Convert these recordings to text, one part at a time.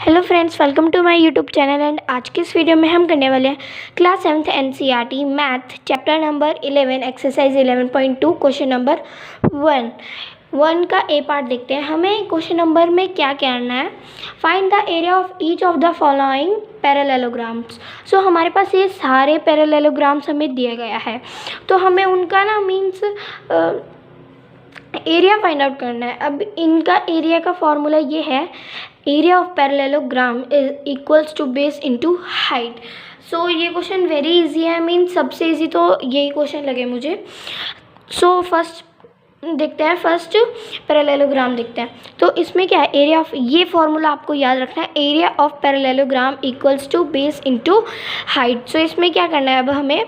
Hello friends, welcome to my YouTube channel. And आज की इस वीडियो में हम करने वाले हैं class 7th NCERT math chapter number 11 exercise 11.2 question number 1 का ए पार्ट देखते हैं। हमें क्वेश्चन नंबर में क्या करना है, find the area of each of the following parallelograms. So हमारे पास ये सारे पैरेललोग्राम्स हमें दिया गया है, तो हमें उनका मीन्स एरिया फाइंड आउट करना है। अब इनका एरिया का फॉर्मूला ये है, area of parallelogram is equals to base into height. So ये क्वेश्चन वेरी इजी है, मीन सबसे इजी तो यही क्वेश्चन लगे मुझे। सो फर्स्ट देखते हैं, फर्स्ट पैरेललोग्राम देखते हैं। तो इसमें क्या है, एरिया ऑफ, ये फॉर्मूला आपको याद रखना है, area of parallelogram equals to base into height. So इसमें क्या करना है, अब हमें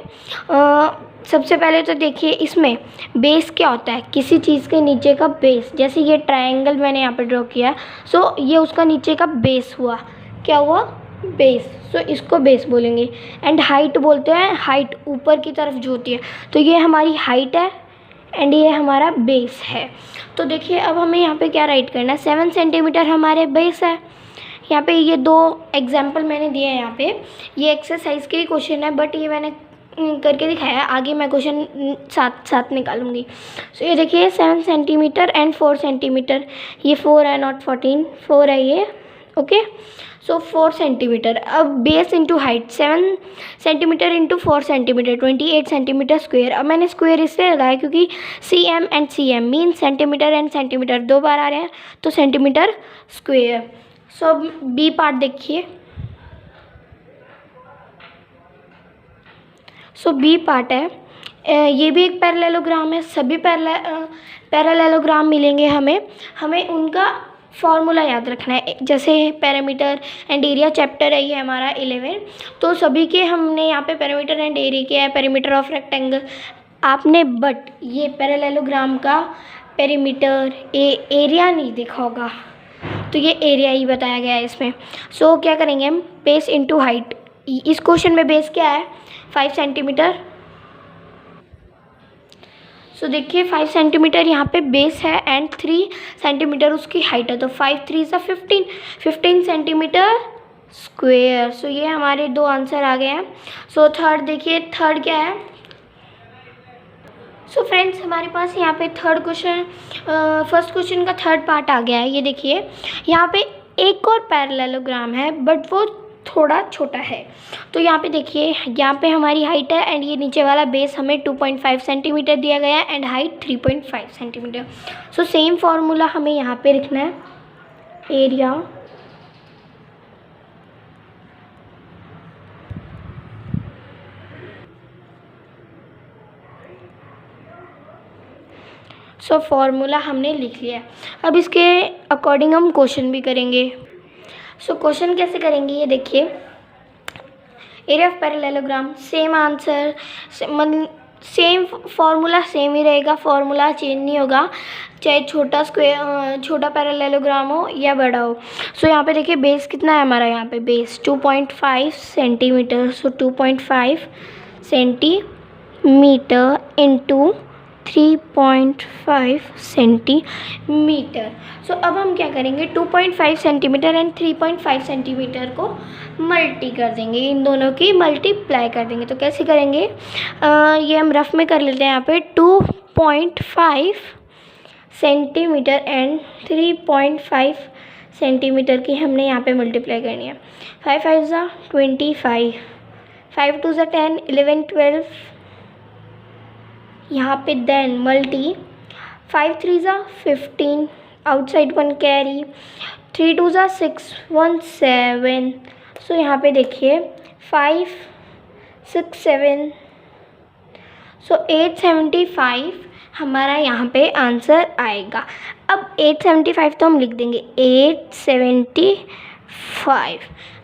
सबसे पहले तो देखिए इसमें बेस क्या होता है, किसी चीज़ के नीचे का बेस। जैसे ये ट्रायंगल मैंने यहाँ पे ड्रॉ किया है, सो ये उसका नीचे का बेस हुआ। क्या हुआ? बेस। सो इसको बेस बोलेंगे। एंड हाइट बोलते हैं, हाइट ऊपर की तरफ जो होती है, तो ये हमारी हाइट है एंड ये हमारा बेस है। तो देखिए अब हमें यहाँ पे क्या राइट करना है, 7 सेंटीमीटर हमारे बेस है। यहाँ पे ये दो एग्जाम्पल मैंने दिए हैं। यहाँ पे ये एक्सरसाइज के ही क्वेश्चन है, बट ये मैंने करके दिखाया है, आगे मैं क्वेश्चन साथ साथ निकालूंगी। सो ये देखिए 7 सेंटीमीटर एंड 4 सेंटीमीटर, ये 4 है नॉट 14, 4 है ये, ओके। सो 4 सेंटीमीटर। अब base into height, 7 centimetre into 4 centimetre, 28 centimetre square. अब मैंने स्क्वेयर इसलिए लगाया क्योंकि CM and CM mean centimetre and centimetre दो बार आ रहे हैं, तो सेंटीमीटर स्क्वेयर। सो अब बी पार्ट देखिए। सो बी पार्ट है, ये भी एक पैरेललोग्राम है। सभी पैरेललोग्राम मिलेंगे हमें उनका फॉर्मूला याद रखना है। जैसे पैरामीटर एंड एरिया चैप्टर है ये हमारा 11, तो सभी के हमने यहाँ पे पैरामीटर एंड एरिया किया है। पैरामीटर ऑफ रेक्टेंगल आपने, बट ये पैरेललोग्राम का पैरामीटर एरिया नहीं देखा होगा, तो ये एरिया ही बताया गया है इसमें। सो क्या करेंगे हम, बेस इंटू हाइट। इस क्वेश्चन में बेस क्या है, 5 सेंटीमीटर। सो देखिए 5 सेंटीमीटर यहाँ पे बेस है एंड 3 सेंटीमीटर उसकी हाइट है, तो 5 3 सा 15 सेंटीमीटर स्क्वेयर। सो ये हमारे दो आंसर आ गए हैं। सो थर्ड देखिए, थर्ड क्या है। सो फ्रेंड्स हमारे पास यहाँ पे थर्ड क्वेश्चन, फर्स्ट क्वेश्चन का थर्ड पार्ट आ गया है। ये देखिए यहाँ पे एक और पैरेललोग्राम है, बट वो थोड़ा छोटा है। तो यहाँ पे देखिए, यहाँ पे हमारी हाइट है एंड ये नीचे वाला बेस हमें 2.5 सेंटीमीटर दिया गया है and height 3.5 centimetre. So same formula हमें यहाँ पे लिखना है, एरिया सो फॉर्मूला हमने लिख लिया। अब इसके अकॉर्डिंग हम क्वेश्चन भी करेंगे। सो क्वेश्चन कैसे करेंगे, ये देखिए, area of parallelogram, same answer, same formula same ही रहेगा, फॉर्मूला चेंज नहीं होगा, चाहे छोटा पैरेललोग्राम हो या बड़ा हो। सो यहाँ पे देखिए बेस कितना है हमारा, यहाँ पे बेस 2.5 सेंटीमीटर। सो 2.5 सेंटीमीटर इंटू 3.5 सेंटीमीटर। सो अब हम क्या करेंगे, 2.5 सेंटीमीटर एंड 3.5 सेंटीमीटर को मल्टी कर देंगे, इन दोनों की मल्टीप्लाई कर देंगे। तो कैसे करेंगे, ये हम रफ में कर लेते हैं। यहाँ पे 2.5 सेंटीमीटर एंड 3.5 सेंटीमीटर की हमने यहाँ पे मल्टीप्लाई करनी है। 5 5 ज़ा 25, 5 2 ज़ा 10, 11 12, यहाँ पे देन मल्टी 5 3 ज़ा 15, आउटसाइड 1 कैरी, 3 2 ज़ा 6, 1 7। सो यहाँ पे देखिए 5 6 7, सो 875 हमारा यहाँ पे आंसर आएगा। अब 875 तो हम लिख देंगे 875।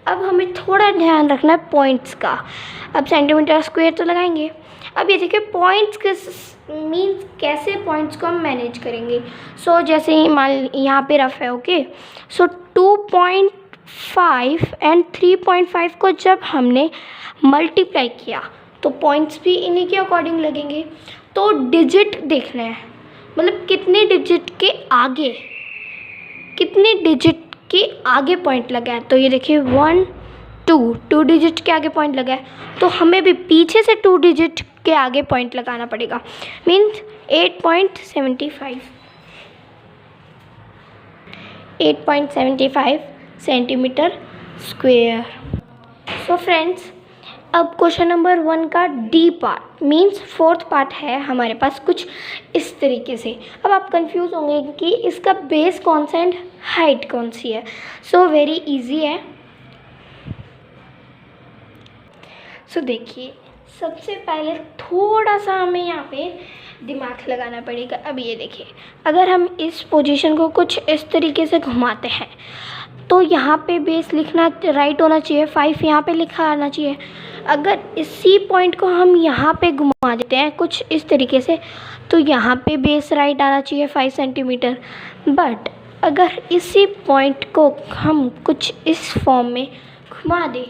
अब हमें थोड़ा ध्यान रखना है पॉइंट्स का। अब सेंटीमीटर स्क्वायर तो लगाएंगे। अब ये देखिए पॉइंट्स के मीन्स कैसे पॉइंट्स को हम मैनेज करेंगे। सो जैसे ही मान यहाँ पे रफ है, ओके। सो 2.5 एंड 3.5 को जब हमने मल्टीप्लाई किया तो पॉइंट्स भी इन्हीं के अकॉर्डिंग लगेंगे। तो डिजिट देखना है, मतलब कितने डिजिट के आगे, कितने डिजिट के आगे पॉइंट लगा है, तो ये देखिए 1 2 डिजिट के आगे पॉइंट लगा है, तो हमें भी पीछे से 2 डिजिट के आगे पॉइंट लगाना पड़ेगा, means 8.75 centimetre square. So friends, अब क्वेश्चन नंबर 1 का D part means 4th part है हमारे पास कुछ इस तरीके से। अब आप कंफ्यूज होंगे कि इसका बेस कौन सा एंड हाइट कौन सी है। सो वेरी इजी है। सो देखिए, सबसे पहले थोड़ा सा हमें यहाँ पे दिमाग लगाना पड़ेगा। अब ये देखिए, अगर हम इस पोजीशन को कुछ इस तरीके से घुमाते हैं तो यहाँ पे बेस लिखना राइट होना चाहिए, 5 यहाँ पे लिखा आना चाहिए। अगर इसी पॉइंट को हम यहाँ पे घुमा देते हैं कुछ इस तरीके से तो यहाँ पे बेस राइट आना चाहिए 5 सेंटीमीटर। बट अगर इसी पॉइंट को हम कुछ इस फॉर्म में घुमा दें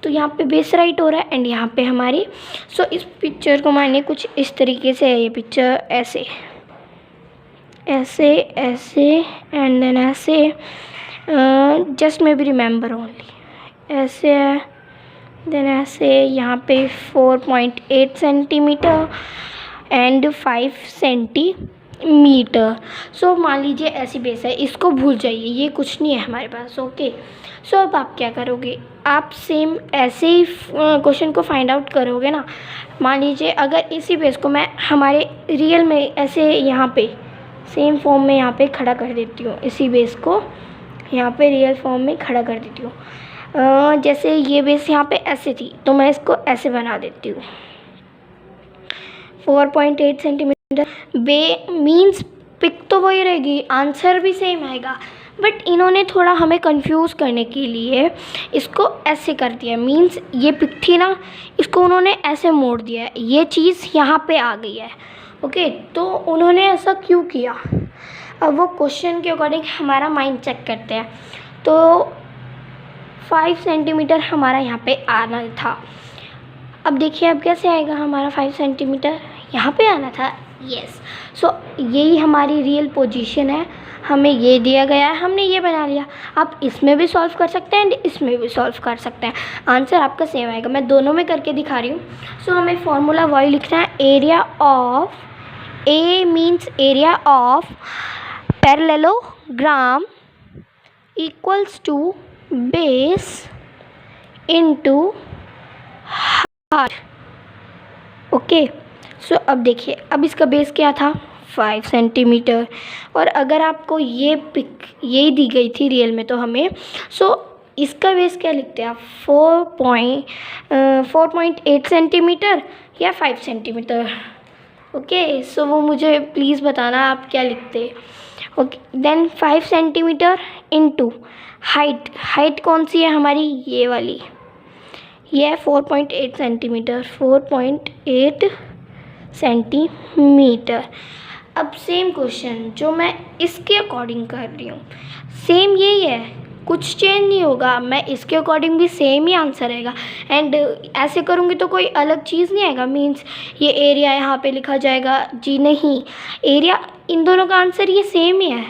तो यहाँ पे बेस राइट हो रहा है एंड यहाँ पे हमारी। सो इस पिक्चर को मानिए कुछ इस तरीके से है। ये पिक्चर ऐसे ऐसे ऐसे एंड देन ऐसे, just may be remember only, ऐसे है देन ऐसे, यहाँ पे 4.8 सेंटीमीटर एंड 5 सेंटीमीटर। सो मान लीजिए ऐसी बेस है, इसको भूल जाइए, ये कुछ नहीं है हमारे पास। ओके, सो अब आप क्या करोगे, आप सेम ऐसे ही क्वेश्चन को फाइंड आउट करोगे ना। मान लीजिए अगर इसी बेस को मैं हमारे रियल में ऐसे यहाँ पे सेम फॉर्म में यहाँ पे खड़ा कर देती हूँ, इसी बेस को यहाँ पे रियल फॉर्म में खड़ा कर देती हूँ। जैसे ये बेस यहाँ पे ऐसे थी तो मैं इसको ऐसे बना देती हूँ, 4.8 सेंटीमीटर। मीन्स पिक तो वही रहेगी, आंसर भी सेम आएगा, बट इन्होंने थोड़ा हमें कंफ्यूज करने के लिए इसको ऐसे कर दिया। मीन्स ये पिक थी ना, इसको उन्होंने ऐसे मोड़ दिया है, ये चीज़ यहाँ पे आ गई है। ओके, तो उन्होंने ऐसा क्यों किया, अब वो क्वेश्चन के अकॉर्डिंग हमारा माइंड चेक करते हैं। तो 5 सेंटीमीटर हमारा यहाँ पे आना था। अब देखिए अब कैसे आएगा हमारा 5 सेंटीमीटर, यहाँ पे आना था। यस, सो यही हमारी रियल पोजीशन है, हमें ये दिया गया है, हमने ये बना लिया। आप इसमें भी सॉल्व कर सकते हैं एंड इसमें भी सॉल्व कर सकते हैं, आंसर आपका सेम आएगा। मैं दोनों में करके दिखा रही हूँ। सो हमें फॉर्मूला वही लिखना है, area of, A means area of parallelogram equals to base into height. Okay, so अब देखिए, अब इसका बेस क्या था 5 सेंटीमीटर, और अगर आपको ये पिक यही दी गई थी रियल में तो हमें, सो इसका बेस क्या लिखते हैं आप, 4.8 सेंटीमीटर या 5 सेंटीमीटर। ओके, सो वो मुझे प्लीज़ बताना आप क्या लिखते। Okay, then 5 centimetre into height, height कौन सी है हमारी, ये वाली, ये है 4.8 सेंटीमीटर, 4.8 सेंटीमीटर। अब सेम क्वेश्चन जो मैं इसके अकॉर्डिंग कर रही हूँ, सेम यही है, कुछ चेंज नहीं होगा, मैं इसके अकॉर्डिंग भी सेम ही आंसर आएगा। एंड ऐसे करूँगी तो कोई अलग चीज़ नहीं आएगा, मीन्स ये एरिया यहाँ पे लिखा जाएगा जी, नहीं, एरिया इन दोनों का आंसर ये सेम ही है,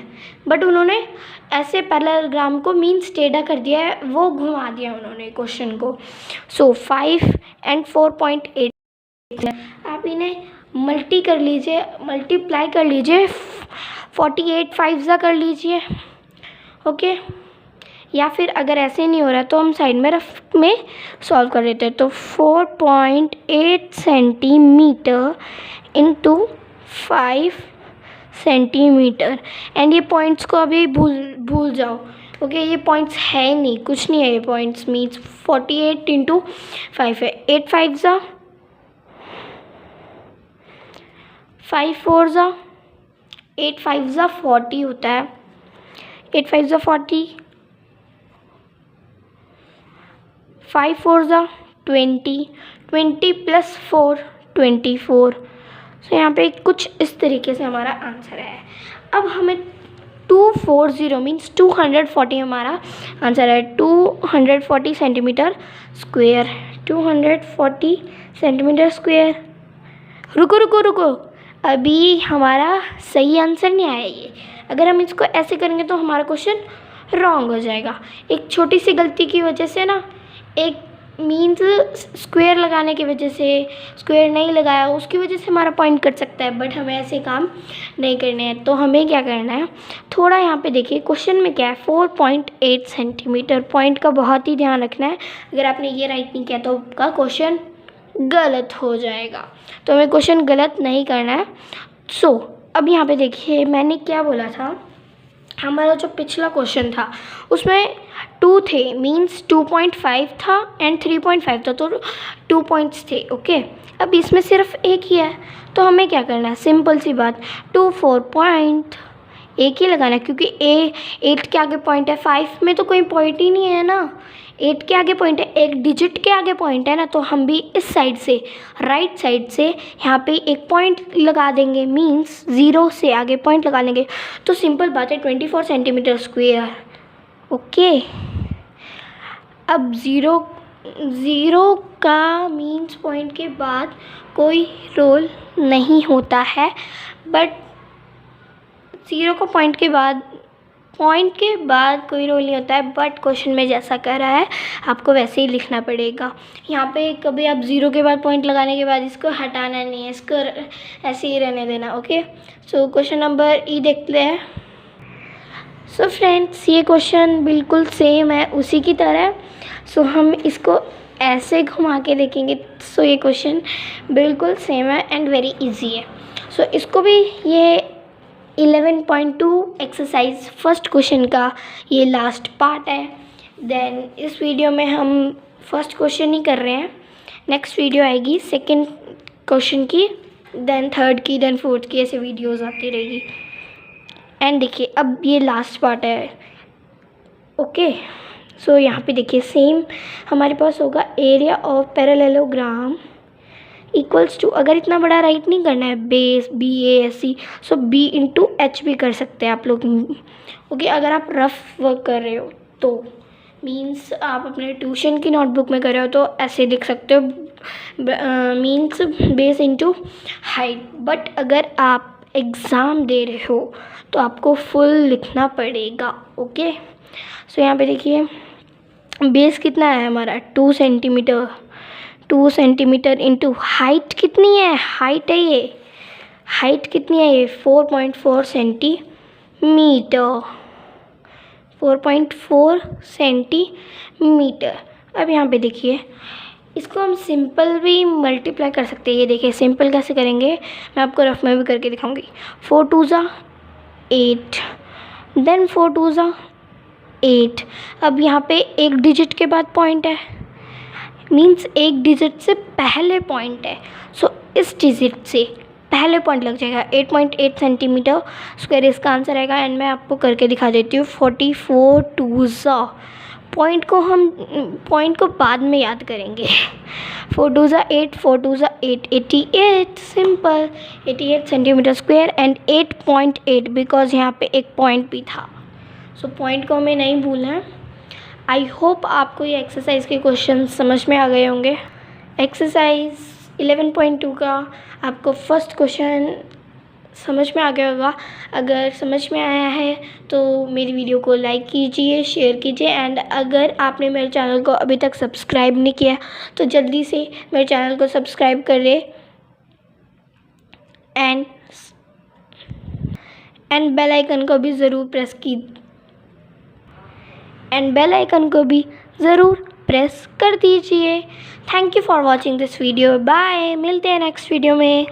बट उन्होंने ऐसे पैरेललोग्राम को मीन्स टेढ़ा कर दिया है, वो घुमा दिया उन्होंने क्वेश्चन को। सो 5 एंड 4.8 आप इन्हें मल्टी कर लीजिए, मल्टीप्लाई कर लीजिए, 48 5 कर लीजिए। ओके, या फिर अगर ऐसे नहीं हो रहा तो हम साइड में रफ में सॉल्व कर लेते हैं। तो 4.8 सेंटीमीटर इंटू 5 सेंटीमीटर, एंड ये पॉइंट्स को अभी भूल जाओ। ओके, ये पॉइंट्स है ही नहीं, कुछ नहीं है ये पॉइंट्स, मीन्स 48 इंटू 5 है, 8 5 5 4 8 5 40 होता है, 8 5 40, 5 4 20, 20 प्लस 4 24। सो यहाँ पे कुछ इस तरीके से हमारा आंसर है। अब हमें 240 मीन्स 240 हमारा आंसर है, 240 सेंटीमीटर स्क्वेयर, 240 सेंटीमीटर स्क्वेयर। रुको रुको रुको, अभी हमारा सही आंसर नहीं आया ये। अगर हम इसको ऐसे करेंगे तो हमारा क्वेश्चन रॉन्ग हो जाएगा। एक छोटी सी गलती की वजह से ना, एक मीन्स स्क्वायर लगाने की वजह से, स्क्वायर नहीं लगाया उसकी वजह से हमारा पॉइंट कट सकता है, बट हमें ऐसे काम नहीं करने हैं। तो हमें क्या करना है, थोड़ा यहाँ पे देखिए क्वेश्चन में क्या है, 4.8 सेंटीमीटर। पॉइंट का बहुत ही ध्यान रखना है, अगर आपने ये राइट नहीं किया तो आपका क्वेश्चन गलत हो जाएगा। तो हमें क्वेश्चन गलत नहीं करना है। सो अब यहाँ पे देखिए मैंने क्या बोला था, हमारा जो पिछला क्वेश्चन था उसमें 2 थे, मीन्स 2.5 था एंड 3.5 था, तो 2 पॉइंट्स थे। ओके, अब इसमें सिर्फ एक ही है, तो हमें क्या करना है, सिंपल सी बात, 2 4 पॉइंट एक ही लगाना है, क्योंकि 8 के आगे पॉइंट है, 5 में तो कोई पॉइंट ही नहीं है ना, 8 के आगे पॉइंट है, एक डिजिट के आगे पॉइंट है ना, तो हम भी इस साइड से, राइट साइड से यहाँ पे एक पॉइंट लगा देंगे, मीन्स 0 से आगे पॉइंट लगा लेंगे। तो सिंपल बात है, 24 सेंटीमीटर स्क्वेयर। ओके, अब ज़ीरो का मीन्स पॉइंट के बाद कोई रोल नहीं होता है, बट 0 को पॉइंट के बाद कोई रोल नहीं होता है, बट क्वेश्चन में जैसा कह रहा है आपको वैसे ही लिखना पड़ेगा। यहाँ पे कभी आप 0 के बाद पॉइंट लगाने के बाद इसको हटाना नहीं है, इसको ऐसे ही रहने देना। ओके, सो क्वेश्चन नंबर ई देखते हैं। सो फ्रेंड्स, ये क्वेश्चन बिल्कुल सेम है उसी की तरह। सो हम इसको ऐसे घुमा के देखेंगे। सो ये क्वेश्चन बिल्कुल सेम है एंड वेरी इजी है। सो इसको भी ये 11.2 एक्सरसाइज फर्स्ट क्वेश्चन का ये लास्ट पार्ट है। देन इस वीडियो में हम फर्स्ट क्वेश्चन ही कर रहे हैं, नेक्स्ट वीडियो आएगी सेकंड क्वेश्चन की, देन थर्ड की, देन फोर्थ की, ऐसे वीडियोस आती रहेगी। एंड देखिए अब ये लास्ट पार्ट है। ओके, सो यहाँ पे देखिए सेम हमारे पास होगा area of parallelogram equals to, अगर इतना बड़ा राइट नहीं करना है, बेस BASE, सो B/H भी कर सकते हैं आप लोग। ओके, अगर आप रफ वर्क कर रहे हो तो मीन्स आप अपने ट्यूशन की नोटबुक में कर रहे हो तो ऐसे लिख सकते हो, means base into height. But अगर आप एग्ज़ाम दे रहे हो तो आपको फुल लिखना पड़ेगा। ओके, सो यहाँ पे देखिए बेस कितना है हमारा, 2 सेंटीमीटर, 2 सेंटीमीटर इंटू हाइट कितनी है, हाइट है ये, हाइट कितनी है ये 4.4 सेंटीमीटर, 4.4 सेंटीमीटर। अब यहाँ पे देखिए इसको हम सिंपल भी मल्टीप्लाई कर सकते हैं। ये देखिए सिंपल कैसे करेंगे, मैं आपको रफ में भी करके दिखाऊंगी। 4 2 ज़ा 8, देन 4 2 ज़ा 8। अब यहाँ पे एक डिजिट के बाद पॉइंट है, मीन्स एक डिजिट से पहले पॉइंट है, सो इस डिजिट से पहले पॉइंट लग जाएगा। 8.8 सेंटीमीटर स्क्वायर इसका आंसर आएगा। एंड मैं आपको करके दिखा देती हूँ। 44 2 ज़ा, पॉइंट को बाद में याद करेंगे। 4 2 ज़ा 8, 4 2 ज़ा 8, 88, simple 88 centimetre square and 8.8 because यहाँ पे एक पॉइंट भी था। सो पॉइंट को हमें नहीं भूलना है। आई होप आपको ये एक्सरसाइज के क्वेश्चन समझ में आ गए होंगे। एक्सरसाइज 11.2 का आपको फर्स्ट क्वेश्चन समझ में आ गया होगा। अगर समझ में आया है तो मेरी वीडियो को लाइक कीजिए, शेयर कीजिए एंड अगर आपने मेरे चैनल को अभी तक सब्सक्राइब नहीं किया तो जल्दी से मेरे चैनल को सब्सक्राइब कर ले एंड बेल आइकन को भी ज़रूर प्रेस कर दीजिए। Thank you for watching this video. Bye, मिलते हैं नेक्स्ट वीडियो में।